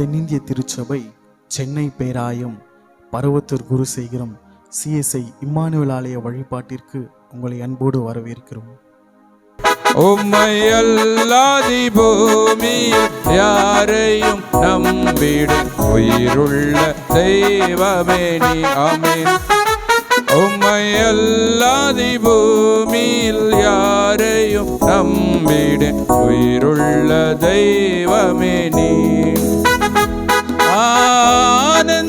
தென்னிந்திய திருச்சபை, Chennai பேராயம், Paruvathur குருசேகரம் CSI Emmanuel ஆலய வழிபாட்டிற்கு உங்களை அன்போடு வரவேற்கிறோம். உம்மை அல்லாதி பூமியில் யாரையும் நம்பிட உயிருள்ள தெய்வமே நீ. ஆமென். உம்மை அல்லாதி பூமியில் யாரையும் நம்பிட உயிருள்ள தெய்வமே நீ. ஆனந்தமானந்தமே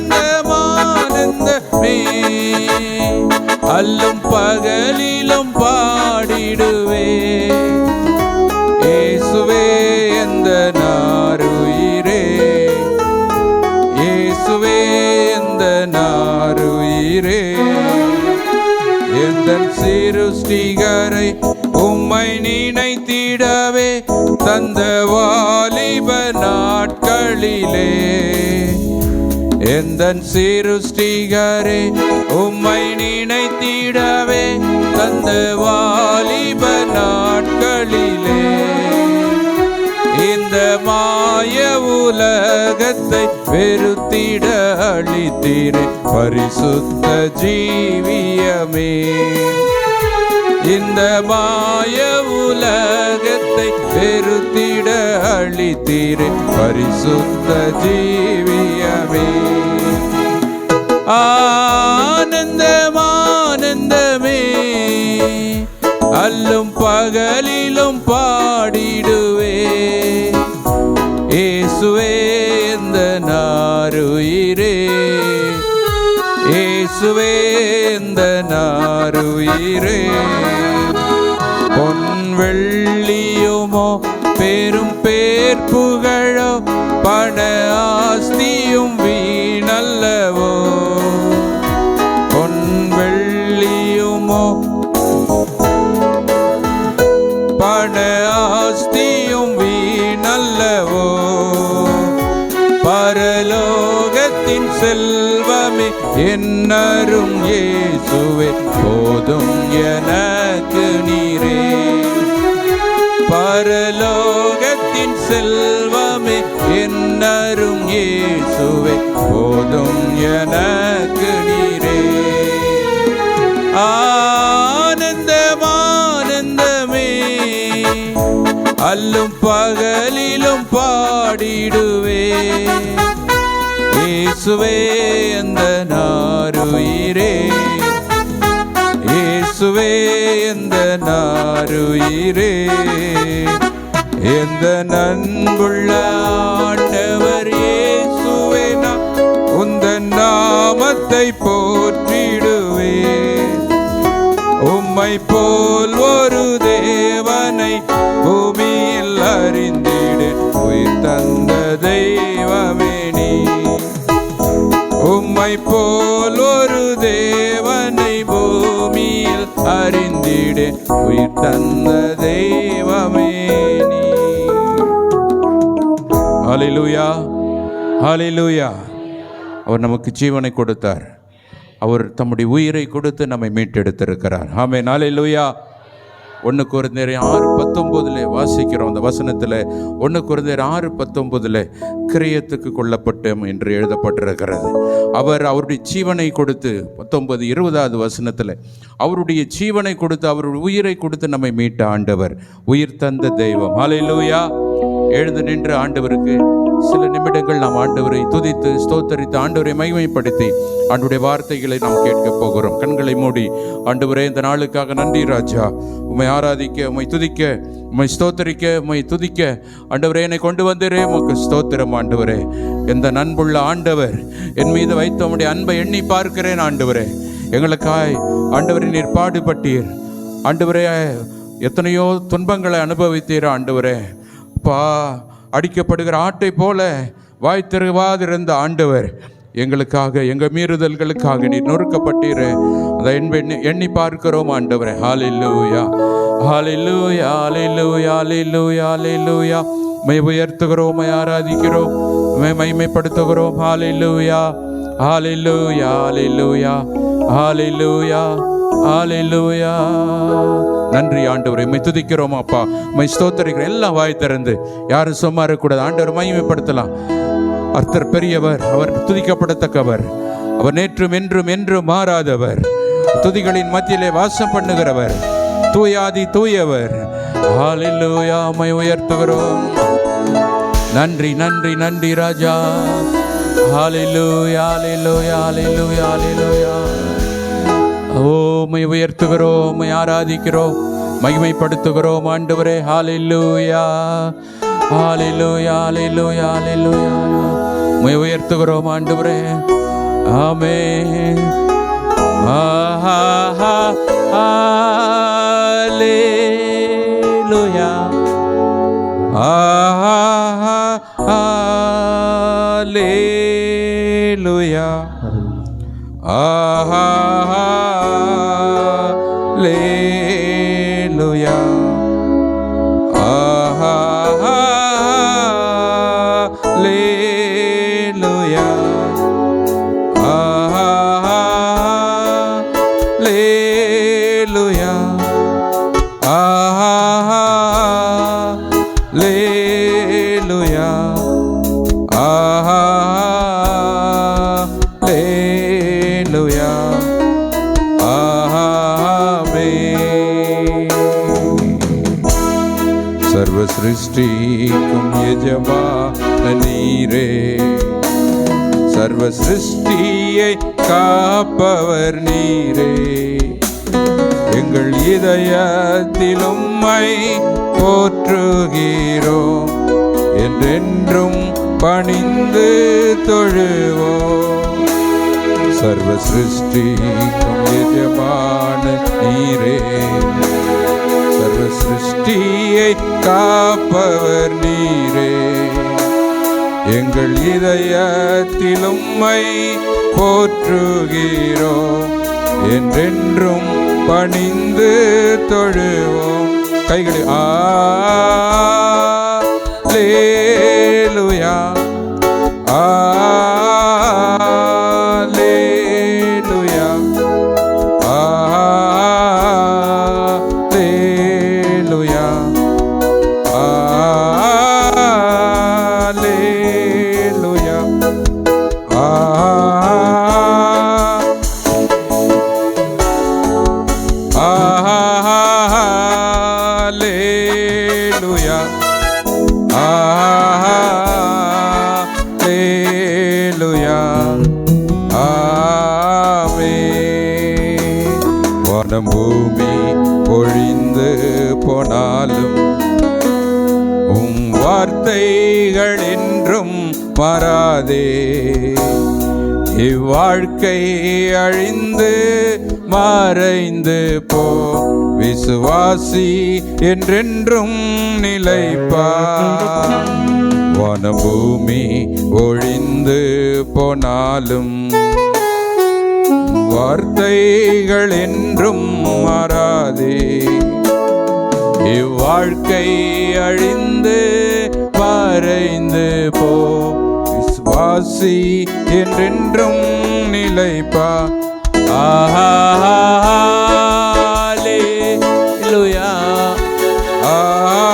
அல்லும் பகலிலும் பாடிடுவே. இயேசுவே எந்த நாருயிரே, இயேசுவே எந்த நாருயிரே. எந்த சிருஷ்டிகரை உம்மை நினைத்திடவே தந்த வாலிப நாட்களிலே. எந்தன் சிருஷ்டிகரே உம்மை நினைத்திடவே தந்த வாலிப நாட்களிலே. இந்த மாய உலகத்தை வெறுத்திட அளித்தீரே பரிசுத்த ஜீவியமே. இந்த மாய உலகத்தை வெறுத்திட அளித்தீரே பரிசுத்த ஜீவியமே. ஆனந்தமானந்தமே அல்லும் பகலிலும் பாடிடுவே. இயேசுவே எந்த நாருயிரே, இயேசுவே எந்த நாருயிரே. பொன் வெள்ளியுமோ பெரும் பேர் புகழோ பண ஆஸ்தியும் வீணல்லவோ. பொன் வெள்ளியுமோ பண ஆஸ்தியும் வீணல்லவோ. பரலோகத்தின் செல்வமே என்னரும் இயேசுவே போதும் எனக்கு நீரே. பரலோகத்தின் செல்வமே என்னரும் இயேசுவே போதும் எனக்கு நீரே. ஆனந்தமானந்தமே அல்லும் பகலிலும் பாடிடுவே. இயேசுவே எந்த நாருயிரே, இயேசுவே எந்த நாருயிரே. எந்த நன்புள்ள ஆண்டவர் இயேசுவே நான் உந்தன் நாமத்தை போற்றிடுவே. உம்மை போல் ஒரு தேவனை பூமியில் அறிந்திடு உயிர் தந்த தெய்வமே நீ. உம்மை போல் ஒரு தேவனை பூமியில் அறிந்திடு உயிர் தந்த தெய்வமே நீ. ஹல்லேலூயா, ஹல்லேலூயா. அவர் நமக்கு ஜீவனை கொடுத்தார். அவர் தம்முடைய உயிரை கொடுத்து நம்மை மீட்டெடுத்திருக்கிறார். ஆமென், ஹல்லேலூயா. 1 கொரிந்தியர் 6:19 வாசிக்கிறோம். அந்த வசனத்தில் 1 கொரிந்தியர் 6:19 கிரியத்துக்கு கொல்லப்பட்டோம் என்று எழுதப்பட்டிருக்கிறது. அவர் அவருடைய ஜீவனை கொடுத்து 19-20 வசனத்தில் அவருடைய ஜீவனை கொடுத்து அவருடைய உயிரை கொடுத்து நம்மை மீட்ட ஆண்டவர், உயிர் தந்த தெய்வம். ஹல்லேலூயா. எழுந்து நின்று ஆண்டவருக்கு சில நிமிடங்கள் நாம் ஆண்டவரை துதித்து ஸ்தோத்தரித்து ஆண்டவரை மகிமைப்படுத்தி ஆண்டவருடைய வார்த்தைகளை நாம் கேட்க போகிறோம். கண்களை மூடி ஆண்டவரே, இந்த நாளுக்காக நன்றி ராஜா. உம்மை ஆராதிக்க, உம்மை துதிக்க, உம்மை ஸ்தோத்தரிக்க, உம்மை துதிக்க ஆண்டவரே என்னை கொண்டு வந்தீரே. உமக்கு ஸ்தோத்திரம் ஆண்டவரே. எந்த அன்புள்ள ஆண்டவர் என் மீது வைத்த உம்முடைய அன்பை எண்ணி பார்க்கிறேன் ஆண்டவரே. எங்களுக்காய் ஆண்டவரே நீர் பாடுபட்டீர் ஆண்டவரே. எத்தனையோ துன்பங்களை அனுபவித்தீர் ஆண்டவரே. பா அடிக்கப்படுகிற ஆட்டை போல வாய் திறவாதிருந்த ஆண்டவர் எங்களுக்காக, எங்கள் மீறுதல்களுக்காக நீர் நொறுக்கப்பட்டீரே. அதை எண்ணி பார்க்கிறோம் ஆண்டவரே. ஹல்லேலூயா, ஹல்லேலூயா, ஹல்லேலூயா, ஹல்லேலூயா, ஹல்லேலூயா. மை உயர்த்துகிறோம், மை ஆராதிக்கிறோம், மை மகிமைப்படுத்துகிறோம். ஹல்லேலூயா, ஹல்லேலூயா, ஹல்லேலூயா, ஹல்லேலூயா, ஹல்லேலூயா. நன்றி ஆண்டவரை, உம்மை துதிக்கிறோம் அப்பா, உம்மை ஸ்தோத்திரிக்கிறோம். எல்லாம் வாய் திறந்து, யாரும் சும்மா இருக்கக்கூடாது. ஆண்டவரை மகிமைப்படுத்தலாம். கர்த்தர் பெரியவர், அவர் துதிக்கப்படத்தக்கவர், அவர் நேற்றும் என்றும் என்றும் மாறாதவர், துதிகளின் மத்தியிலே வாசம் பண்ணுகிறவர், தூயாதி தூயவர். ஹல்லேலூயா, உம்மை உயர்த்துகிறோம். நன்றி நன்றி நன்றி ராஜா. ஹல்லேலூயா ஹல்லேலூயா ஹல்லேலூயா ஹல்லேலூயா. உம்மை உயர்த்துகிறோம், உம்மை ஆராதிக்கிறோம், மகிமைப்படுத்துகிறோம் ஆண்டவரே. ஹல்லேலூயா ஹல்லேலூயா ஹல்லேலூயா ஹல்லேலூயா. உம்மை உயர்த்துகிறோம் ஆண்டவரே. ஆமென். ஹல்லேலூயா ஹல்லேலூயா ஹல்லேலூயா ஹல்லேலூயா ஹல்லேலூயா ஹல்லேலூயா ஹல்லேலூயா. சர்வ சிருஷ்டிக்கும் எஜமானீரே, சர்வ சிருஷ்டியை காப்பவர் நீரே, எங்கள் இதயத்தில் உம்மை போற்றுகிறோம், என்றென்றும் பணிந்து தொழுவோம். சர்வ சிருஷ்டிக்கும் எஜமான நீரே, சர்வ சிருஷ்டியை காப்பவர் நீரே, எங்கள் இதயத்தில் உம்மை போற்றுகிறோம், என்றென்றும் பணிந்து தொழுவோம். கைகளை அல்லேலூயா அல்லேலூயா அல்லேலூயா அல்லேலூயா. Hallelujah, hallelujah, ஆமென். வானம் பூமி பொழிந்து போனாலும் உம் வார்த்தைகள் என்றும் மாறாதே, இவ்வாழ்க்கை அழிந்து மறைந்து போ, விசுவாசி என்றென்றும் நிலைப்பார். வானபூமி ஒழிந்து போனாலும் வார்த்தைகள் என்றும் மாறாதே, இவ்வாழ்க்கை அழிந்து மறைந்து போ, விசுவாசி என்றென்றும் நிலைப்பார். Hallelujah, hallelujah,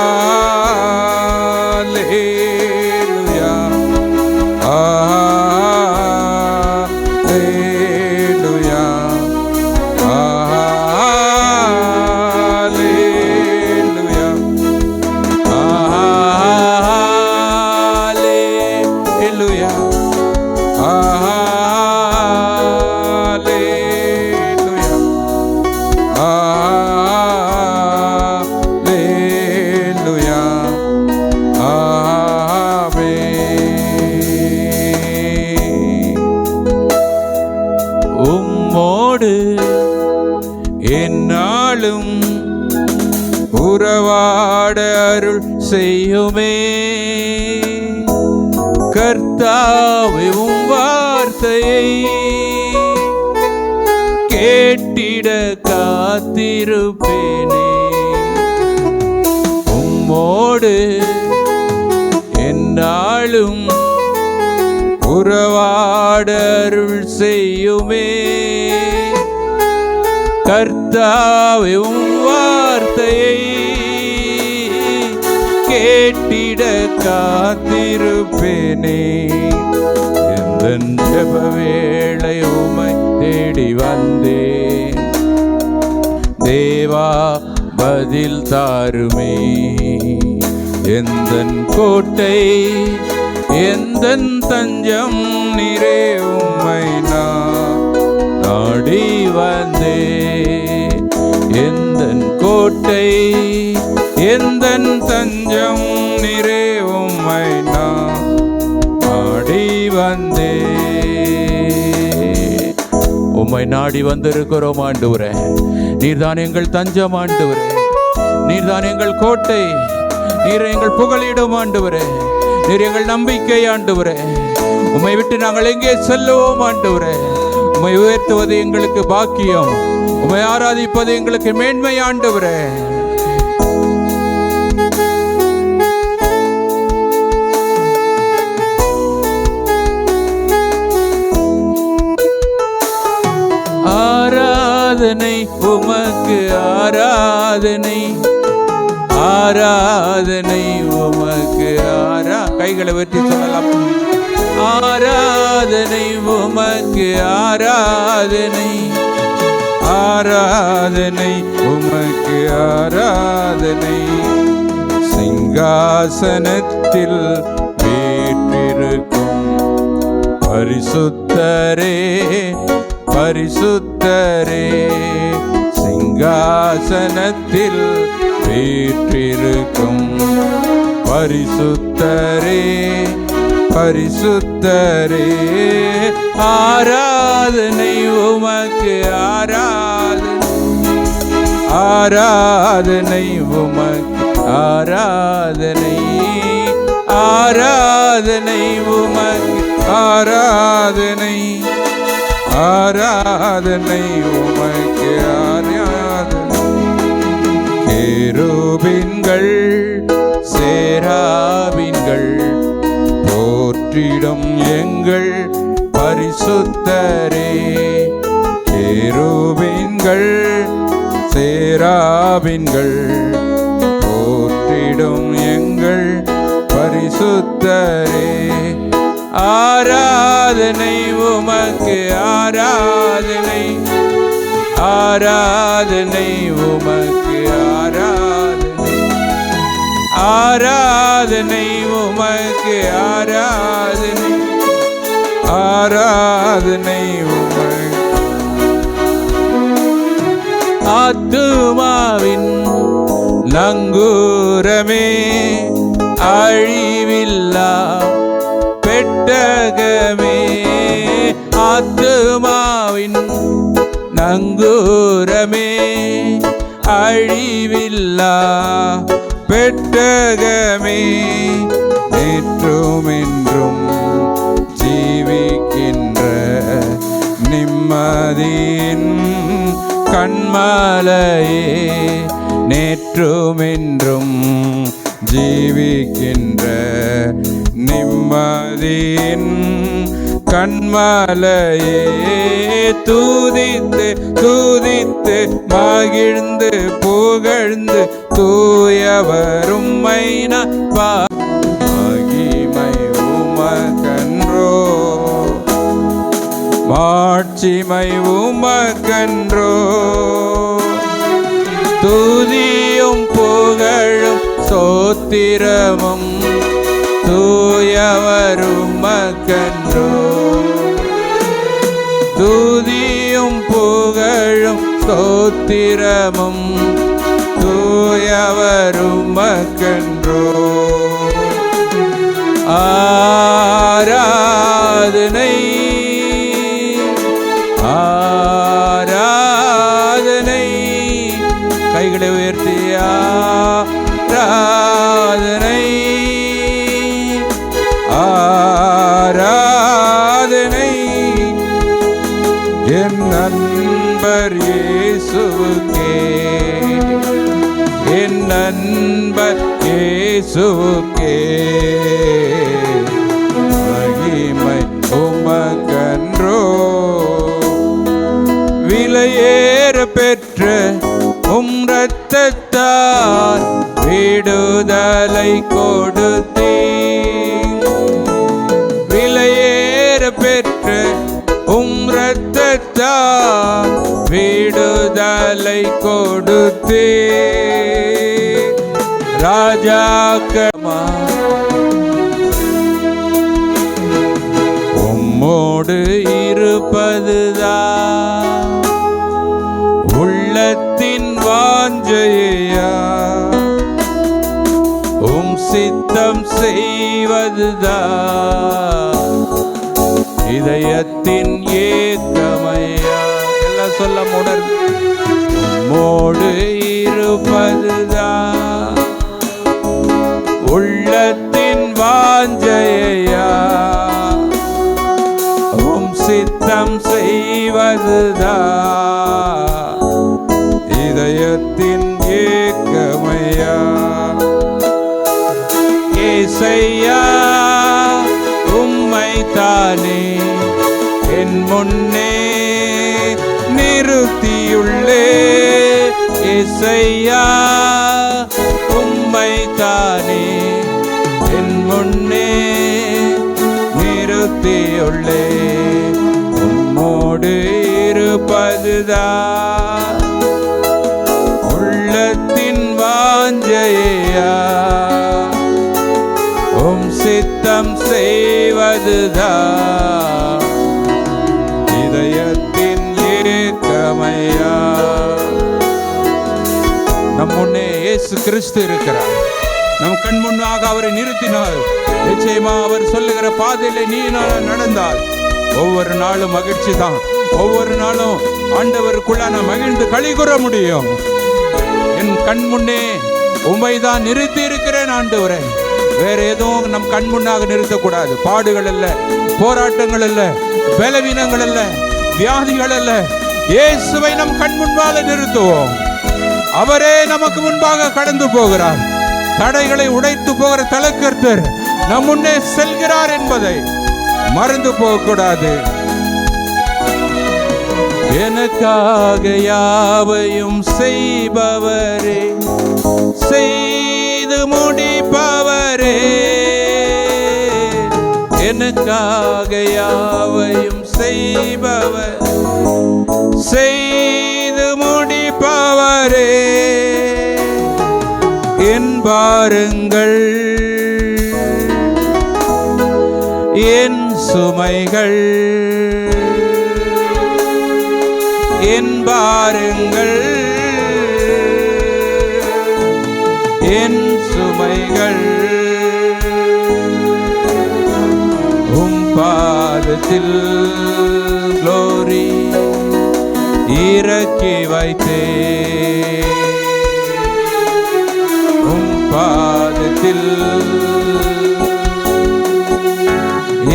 hallelujah, hallelujah, hallelujah. உம்மோடு என்னாலும் உறவாட அருள் செய்யுமே, கர்த்தாவே உம் வார்த்தையை கேட்டிட காத்திருப்பேனே. உம்மோடு என்னாலும் உறவாட அருள் செய்யுமே, கர்த்தாவே உம் வார்த்தையை கேட்டிட காத்திருப்பேனே. ஜெப வேளை உம்மை தேடி வந்தேன். தேவா பதில் தாருமே. எந்தன் கோட்டை எந்தன் தஞ்சம் நீரே, உம்மை நான் நாடி வந்தேன். எந்தன் கோட்டை எந்தன் தஞ்சம் நீரே, உம்மை நான் நாடி வந்தேன். உம்மை நாடி வந்திருக்கிறோம் ஆண்டவரே. நீர்தான் எங்கள் தஞ்சம் ஆண்டவரே. நீர்தான் எங்கள் கோட்டை. நீர் எங்கள் புகலிடம் ஆண்டவரே. நீர் எங்கள் நம்பிக்கை ஆண்டவரே. உம்மை விட்டு நாங்கள் எங்கே செல்லுவோம் ஆண்டவரே. உம்மை உயர்த்துவது எங்களுக்கு பாக்கியம். உம்மை ஆராதிப்பது எங்களுக்கு மேன்மை ஆண்டவரே. ஆராதனை உமக்கு ஆராதனை, ஆராதனை உமக்கு கைகளை வெற்றி சொல்லலாம். ஆராதனை உமக்கு ஆராதனை, ஆராதனை உமக்கு ஆராதனை. சிங்காசனத்தில் வீற்றிருக்கும் பரிசுத்தரே, பரிசுத்தரே. சிங்காசனத்தில் வீற்றிருக்கும் பரிசுத்தரே, பரிசுத்தரே. ஆராதனை உமக்கு ஆராதனை, ஆராதனை உமக்கு ஆராதனை, ஆராதனை உமக்கு ஆராதனை, ஆராதனை உமக்கு ஆராதனை. கேருபீன்கள் சேராபீன்கள் போற்றிடும் எங்கள் பரிசுத்தரே. கேருபீன்கள் சேராபீன்கள் போற்றிடும் எங்கள் பரிசுத்தரே. ஆராதனை உமக்கு ஆராதனை, ஆராதனை உமக்கு ஆராதனை, ஆராதனை உமக்கு ஆராதனை, ஆராதனை உமக்கு. ஆத்துமாவின் நங்கூரமே, அழிவில்லா பெட்டகமே. ஆத்துமாவின் நங்கூரமே, அழிவில்லா பெட்டகமே. நேற்றும் என்றும் ஜீவிக்கின்ற நிம்மதியின் கண்மலையே. நேற்றும் என்றும் ஜீவிக்கின்ற நிம்மதியின் கண்மலையே. தூதித்து தூதித்து மகிழ்ந்து புகழ்ந்து தூயவர் உம்மை மகிமை உமக்கன்றோ, மாட்சிமை உமக்கன்றோ. துதியும் புகழும் சோத்திரமும் தூயவர் உமக்கன்றோ. துதியும் புகழும் ஸ்தோத்திரமும் தூயவர் உமக்கன்றோ. ஆராதனை, ஆராதனை. கைகளை உயர்த்தி ஆராதனை, ஆராதனை. என் நண்பர் இயேசுவுக்கே, என் நண்பர் இயேசுவுக்கே மகிமை உமக்கன்றோ. விலையேற பெற்ற உம் இரத்தத்தால் விடுதலை கொடுத்தீர். விலையேற பெற்ற இரத்தத்தால் விடுதலை கொடுத்தே ராஜாக்கமா உம்மோடு இருப்பதுதான் உள்ளத்தின் வாஞ்சையா, உம் சித்தம் செய்வதுதான் இதயத்தின் ஏக்கமையா. எல்லாம் சொல்ல உணர்ந்து உம்மோடு இருப்பதுதான் உள்ளத்தின் வாஞ்சையா, உம் சித்தம் செய்வதுதான் இதயத்தின் ஏக்கமையா. ஏசையா உம்மை தானே என் முன்னே நிறுத்தியுள்ளே, ஏசையா உம்மை தானே என் முன்னே நிறுத்தியுள்ளே. உம்மோடு இருப்பதுதான் உள்ளத்தின் வாஞ்சையா, உம் சித்தம் செய்வதுதான் இதயத்தின் ஏக்கமையா. நம் முன்னே இயேசு கிறிஸ்து இருக்கிறார். நம் கண் முன்னாக அவரை நிறுத்தினார். நிச்சயமா அவர் சொல்லுகிற பாதையில நீ நடந்தால் ஒவ்வொரு நாளும் மகிழ்ச்சி தான். ஒவ்வொரு நாளும் ஆண்டவருக்குள்ள நான் மகிழ்ந்து களி கூற முடியும். என் கண் முன்னே உம்மை தான் நிறுத்தி இருக்கிறேன் ஆண்டவரே. வேற எதுவும் நம் கண் முன்னாக நிறுத்தக்கூடாது. பாடுகள் அல்ல, போராட்டங்கள் அல்ல, பலவீனங்கள் அல்ல, வியாதிகள் அல்ல. இயேசுவை நம் கண் முன்பாக நிறுத்துவோம். அவரே நமக்கு முன்பாக கடந்து போகிறார். தடைகளை உடைத்து போகிற தலக்கர்த்தர் நம் முன்னே செல்கிறார் என்பதை மறந்து போகக்கூடாது. எனக்காக யாவையும் செய்பவரே, செய்து முடிப்பவரே, எனக்காக யாவையும் செய்பவர், செய்து முடிப்பவரே, என் பாருங்கள் என் சுமைகள், என் பாருங்கள் என் சுமைகள், உம் பாதத்தில் glory இறக்கி வைத்தே, உம் பாதத்தில்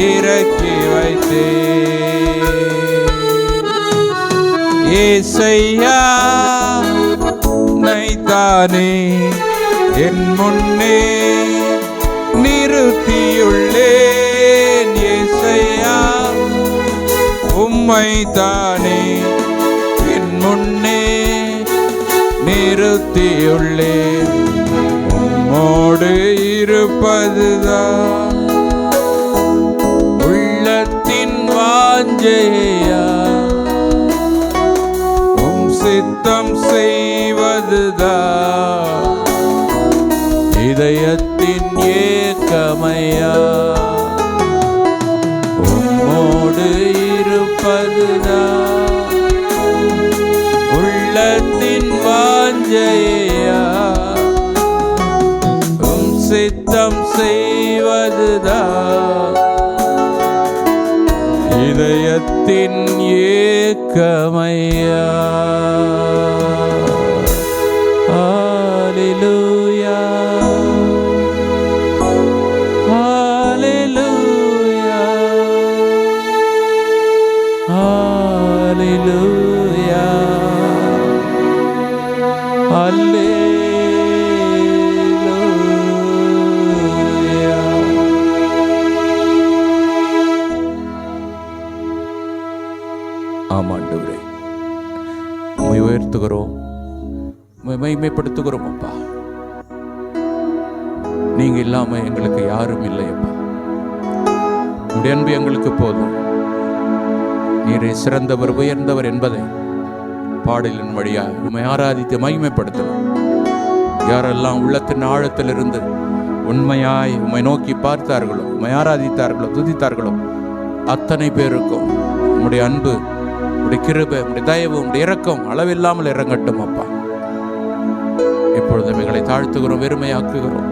இறக்கி வைத்தே. ஏசையா நைத்தானே என் முன்னே நிறுத்தியுள்ளேன். ஏசையா உம்மை தானே என் முன்னே நிறுத்தியுள்ளேன். உம்மோடு இருப்பதுதான் உள்ளத்தின் வாஞ்சையா, உம் சித்தம் செய்வதுதான் இதயத்தின் ஏக்கமையா. உம்மோடு இருப்பதுதான் உள்ளத்தின் வாஞ்சையா, உம் சித்தம் செய்வதுதான் இதயத்தின் ஏக்கமையா. ஹல்லேலூயா, ஹல்லேலூயா, ஹல்லேலூயா, ஹல்லேலூயா. ஆமாண்டவரே, உம்மை உயர்த்துகிறோம், உம்மை மகிமைப்படுத்துகிறோம் அப்பா. நீங்க இல்லாம எங்களுக்கு யாரும் இல்லை அப்பா. உம்முடைய அன்பு எங்களுக்கு போதும். நீரே சிறந்தவர், உயர்ந்தவர் என்பதை பாடலின் வழியா உம்மை ஆராதித்து மகிமைப்படுத்தணும். யாரெல்லாம் உள்ளத்தின் ஆழத்திலிருந்து உண்மையாய் உம்மை நோக்கி பார்த்தார்களோ, உம்மை ஆராதித்தார்களோ, துதித்தார்களோ, அத்தனை பேருக்கும் உம்முடைய அன்பு, உம்முடைய கிருபை, உம்முடைய தயவு, உம்முடைய இரக்கம் அளவில்லாமல் இறங்கட்டும் அப்பா. இப்பொழுது எங்களை தாழ்த்துகிறோம், வெறுமையாக்குகிறோம்.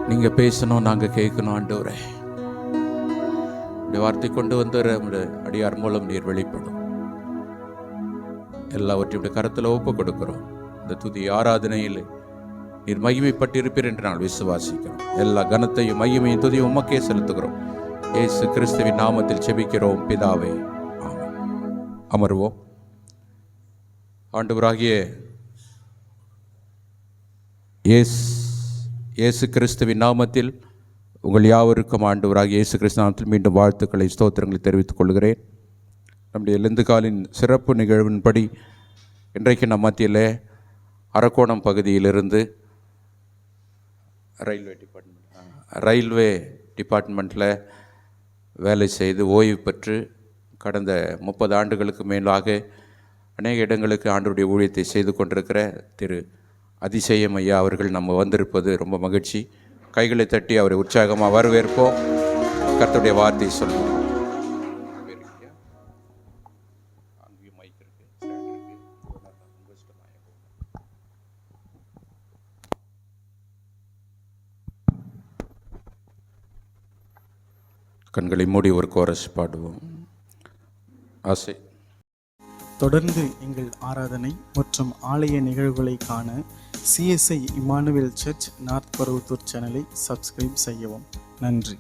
நீங்க பேசணும், நாங்க கேட்கணும். ஆண்டவரே, உடைய வார்த்தை கொண்டு வந்து நம்முடைய அடியார் மூலம் நீர் வெளிப்படும். எல்லாவற்றையும் கருத்தில் ஒப்பு கொடுக்கிறோம். இந்த துதி ஆராதனையில் நீர் மகிமைப்பட்டிருப்பீர் என்று நாங்கள் விசுவாசிக்கிறோம். எல்லா கனத்தையும் மகிமையும் துதியும் உமக்கே செலுத்துகிறோம். இயேசு கிறிஸ்துவின் நாமத்தில் செபிக்கிறோம் பிதாவே, ஆமென். அமர்வோம். ஆண்டவராகிய இயேசு கிறிஸ்துவின் நாமத்தில் உங்கள் யாவருக்கும் ஆண்டவராகிய இயேசு கிறிஸ்து நாமத்தில் மீண்டும் வாழ்த்துக்களை, ஸ்தோத்திரங்களை தெரிவித்துக் கொள்கிறேன். நம்முடைய எழுந்துகாலின் சிறப்பு நிகழ்வின்படி இன்றைக்கு நம் மத்தியில் அரக்கோணம் பகுதியிலிருந்து ரயில்வே டிபார்ட்மெண்ட்டில் வேலை செய்து ஓய்வு பெற்று கடந்த 30 ஆண்டுகளுக்கு மேலாக அநேக இடங்களுக்கு ஆண்டவருடைய ஊழியத்தை செய்து கொண்டிருக்கிற திரு அதிசயம் ஐயா அவர்கள் நம்ம வந்திருப்பது ரொம்ப மகிழ்ச்சி. கைகளை தட்டி அவரை உற்சாகமாக வரவேற்போம். கர்த்தருடைய வார்த்தை சொல்லுவோம். கண்களை மூடி ஒரு கோரஸ் பாடுவோம். ஆசை. தொடர்ந்து எங்கள் ஆராதனை மற்றும் ஆலய நிகழ்வுகளை காண CSI Emmanuel search north Paruvathur சேனலை சப்ஸ்கிரைப் செய்யவும். நன்றி.